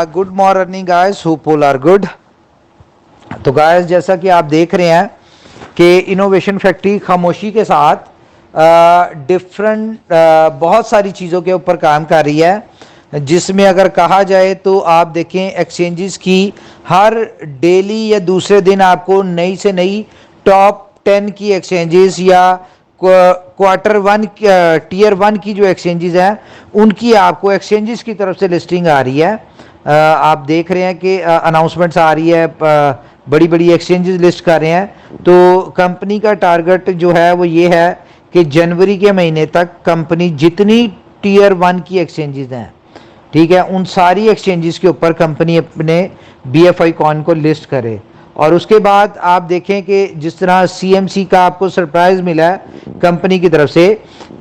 Good morning guys, hope all are good. तो guys, जैसा कि आप देख रहे हैं कि इनोवेशन फैक्ट्री खामोशी के साथ डिफरेंट बहुत सारी चीज़ों के ऊपर काम कर रही है, जिसमें अगर कहा जाए तो आप देखें एक्सचेंजेस की हर डेली या दूसरे दिन आपको नई से नई टॉप 10 की एक्सचेंजेस या क्वार्टर वन टीयर वन की जो एक्सचेंजेस हैं उनकी आपको एक्सचेंजेस की तरफ से लिस्टिंग आ रही है। आप देख रहे हैं कि अनाउंसमेंट्स आ रही है, बड़ी बड़ी एक्सचेंजेस लिस्ट कर रहे हैं। तो कंपनी का टारगेट जो है वो ये है कि जनवरी के महीने तक कंपनी जितनी टीयर वन की एक्सचेंजेस हैं, ठीक है, उन सारी एक्सचेंजेस के ऊपर कंपनी अपने BFI कॉइन को लिस्ट करे। और उसके बाद आप देखें कि जिस तरह CMC का आपको सरप्राइज मिला है कंपनी की तरफ से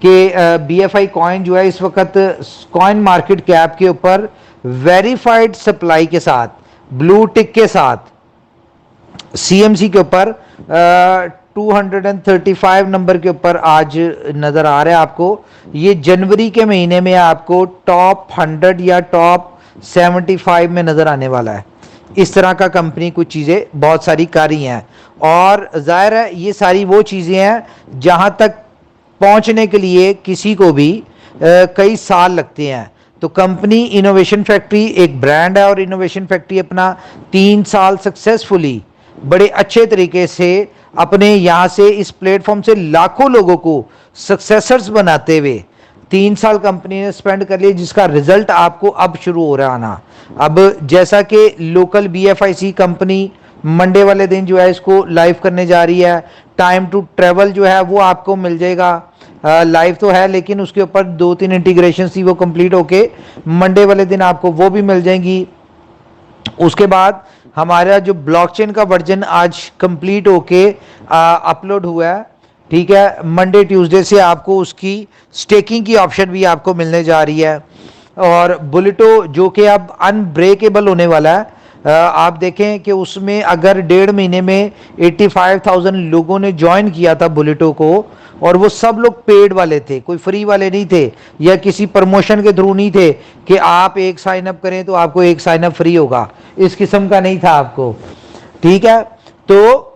कि BFI कॉइन जो है इस वक्त कॉइन मार्केट कैप के ऊपर वेरीफाइड सप्लाई के साथ, ब्लू टिक के साथ CMC के ऊपर 235 नंबर के ऊपर आज नजर आ रहा है आपको। ये जनवरी के महीने में आपको टॉप 100 या टॉप 75 में नजर आने वाला है। इस तरह का कंपनी कुछ चीजें बहुत सारी कर रही हैं, और जाहिर है ये सारी वो चीजें हैं जहां तक पहुंचने के लिए किसी को भी कई साल लगते हैं। तो कंपनी इनोवेशन फैक्ट्री एक ब्रांड है, और इनोवेशन फैक्ट्री अपना 3 साल सक्सेसफुली बड़े अच्छे तरीके से अपने यहाँ से इस प्लेटफॉर्म से लाखों लोगों को सक्सेसर्स बनाते हुए 3 साल कंपनी ने स्पेंड कर लिए, जिसका रिजल्ट आपको अब शुरू हो रहा आना। अब जैसा कि लोकल BFIC कंपनी मंडे वाले दिन जो है इसको लाइव करने जा रही है, टाइम टू ट्रेवल जो है वो आपको मिल जाएगा। लाइव तो है लेकिन उसके ऊपर 2-3 इंटीग्रेशन थी, वो कंप्लीट होके मंडे वाले दिन आपको वो भी मिल जाएंगी। उसके बाद हमारा जो ब्लॉकचेन का वर्जन आज कंप्लीट होके अपलोड हुआ है, ठीक है, मंडे ट्यूसडे से आपको उसकी स्टेकिंग की ऑप्शन भी आपको मिलने जा रही है। और बुलेटो जो कि अब अनब्रेकेबल होने वाला है, आप देखें कि उसमें अगर 1.5 महीने में 85,000 लोगों ने ज्वाइन किया था बुलेटो को, और वो सब लोग पेड वाले थे, कोई फ्री वाले नहीं थे या किसी प्रमोशन के थ्रू नहीं थे कि आप एक साइन अप करें तो आपको एक साइन अप फ्री होगा, इस किस्म का नहीं था आपको, ठीक है। तो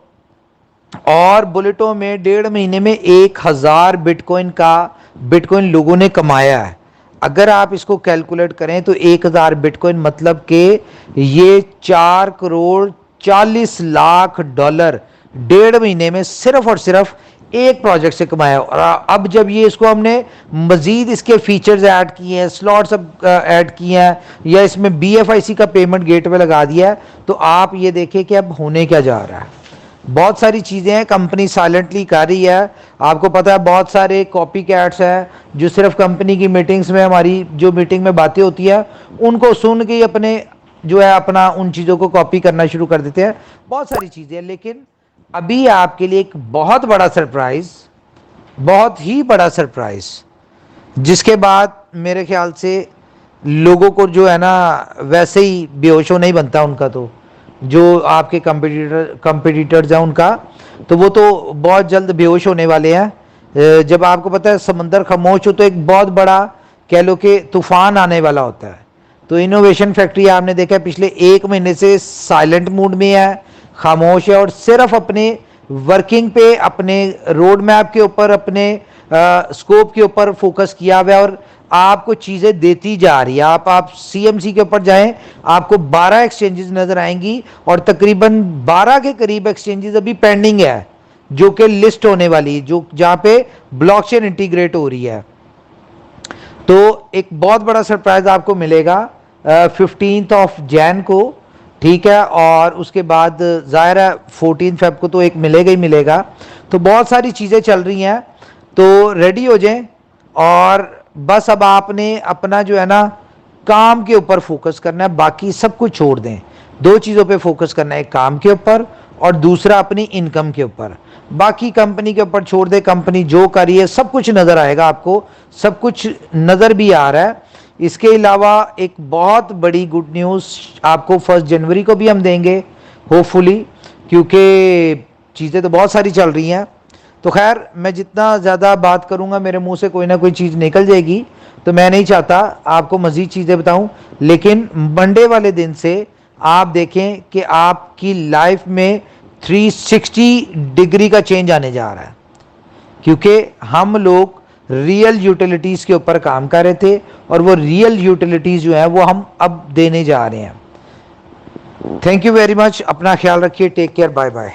और बुलेटो में 1.5 महीने में 1000 बिटकॉइन लोगों ने कमाया है। अगर आप इसको कैलकुलेट करें तो 1000 बिटकॉइन मतलब कि ये 4 करोड़ 40 लाख डॉलर 1.5 महीने में सिर्फ और सिर्फ एक प्रोजेक्ट से कमाया। और अब जब ये इसको हमने मजीद इसके फीचर्स ऐड किए हैं, स्लॉट्स ऐड किए हैं, या इसमें BFIC का पेमेंट गेटवे लगा दिया है, तो आप ये देखें कि अब होने क्या जा रहा है। बहुत सारी चीज़ें हैं कंपनी साइलेंटली कर रही है। आपको पता है बहुत सारे कॉपी कैट्स हैं जो सिर्फ कंपनी की मीटिंग्स में, हमारी जो मीटिंग में बातें होती है उनको सुन के अपने जो है अपना उन चीज़ों को कॉपी करना शुरू कर देते हैं। बहुत सारी चीज़ें हैं, लेकिन अभी आपके लिए एक बहुत बड़ा सरप्राइज, बहुत ही बड़ा सरप्राइज, जिसके बाद मेरे ख्याल से लोगों को जो है ना वैसे ही बेहोश हो नहीं बनता उनका, तो जो आपके कंपटीटर्स हैं उनका, तो वो तो बहुत जल्द बेहोश होने वाले हैं। जब आपको पता है समंदर खामोश हो तो एक बहुत बड़ा कह लो कि तूफान आने वाला होता है। तो इनोवेशन फैक्ट्री आपने देखा पिछले 1 महीने से साइलेंट मूड में है, खामोश है, और सिर्फ अपने वर्किंग पे, अपने रोड मैप के ऊपर, अपने स्कोप के ऊपर फोकस किया हुआ है, और आपको चीज़ें देती जा रही है। आप CMC के ऊपर जाएं, आपको 12 एक्सचेंजेस नजर आएंगी, और तकरीबन 12 के करीब एक्सचेंजेस अभी पेंडिंग है जो कि लिस्ट होने वाली है, जो जहां पे ब्लॉकचेन इंटीग्रेट हो रही है। तो एक बहुत बड़ा सरप्राइज आपको मिलेगा 15 जैन को, ठीक है, और उसके बाद जाहिर है 14 फेब को तो एक मिलेगा ही मिलेगा। तो बहुत सारी चीज़ें चल रही हैं, तो रेडी हो जाएं, और बस अब आपने अपना जो है ना काम के ऊपर फोकस करना है, बाकी सब कुछ छोड़ दें। 2 चीज़ों पे फोकस करना है, एक काम के ऊपर और दूसरा अपनी इनकम के ऊपर। बाकी कंपनी के ऊपर छोड़ दे, कंपनी जो कर रही है सब कुछ नज़र आएगा आपको, सब कुछ नज़र भी आ रहा है। इसके अलावा एक बहुत बड़ी गुड न्यूज़ आपको 1 जनवरी को भी हम देंगे होपफुली, क्योंकि चीज़ें तो बहुत सारी चल रही हैं। तो खैर मैं जितना ज़्यादा बात करूँगा मेरे मुंह से कोई ना कोई चीज़ निकल जाएगी, तो मैं नहीं चाहता आपको मज़ीद चीज़ें बताऊं, लेकिन मंडे वाले दिन से आप देखें कि आपकी लाइफ में 360 डिग्री का चेंज आने जा रहा है, क्योंकि हम लोग रियल यूटिलिटीज़ के ऊपर काम कर रहे थे और वो रियल यूटिलिटीज़ जो है वो हम अब देने जा रहे हैं। थैंक यू वेरी मच, अपना ख्याल रखिए, टेक केयर, बाय बाय।